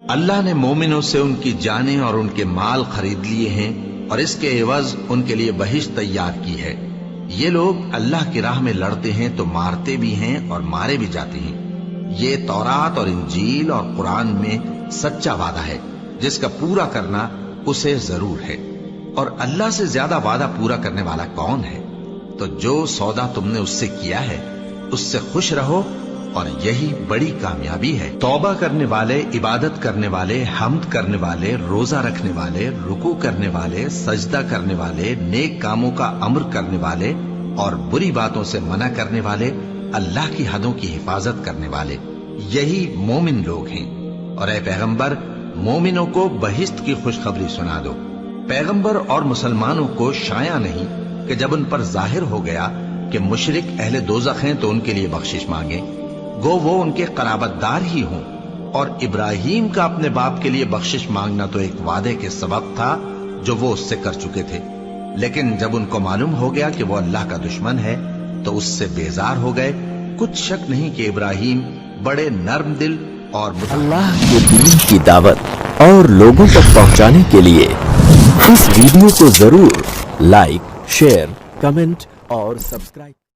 اللہ نے مومنوں سے ان کی جانیں اور ان کے مال خرید لیے ہیں اور اس کے عوض ان کے لیے بہشت تیار کی ہے۔ یہ لوگ اللہ کی راہ میں لڑتے ہیں تو مارتے بھی ہیں اور مارے بھی جاتے ہیں۔ یہ تورات اور انجیل اور قرآن میں سچا وعدہ ہے جس کا پورا کرنا اسے ضرور ہے، اور اللہ سے زیادہ وعدہ پورا کرنے والا کون ہے؟ تو جو سودا تم نے اس سے کیا ہے اس سے خوش رہو، اور یہی بڑی کامیابی ہے۔ توبہ کرنے والے، عبادت کرنے والے، حمد کرنے والے، روزہ رکھنے والے، رکوع کرنے والے، سجدہ کرنے والے، نیک کاموں کا امر کرنے والے اور بری باتوں سے منع کرنے والے، اللہ کی حدوں کی حفاظت کرنے والے، یہی مومن لوگ ہیں۔ اور اے پیغمبر، مومنوں کو بہشت کی خوشخبری سنا دو۔ پیغمبر اور مسلمانوں کو شایع نہیں کہ جب ان پر ظاہر ہو گیا کہ مشرک اہل دوزخ ہیں تو ان کے لیے بخشش مانگیں، گو وہ ان کے قرابت دار ہی ہوں۔ اور ابراہیم کا اپنے باپ کے لیے بخشش مانگنا تو ایک وعدے کے سبب تھا جو وہ اس سے کر چکے تھے، لیکن جب ان کو معلوم ہو گیا کہ وہ اللہ کا دشمن ہے تو اس سے بیزار ہو گئے۔ کچھ شک نہیں کہ ابراہیم بڑے نرم دل اور اللہ کے دین کی دعوت اور لوگوں تک پہنچانے کے لیے اس ویڈیو کو ضرور لائک، شیئر، کمنٹ اور سبسکرائب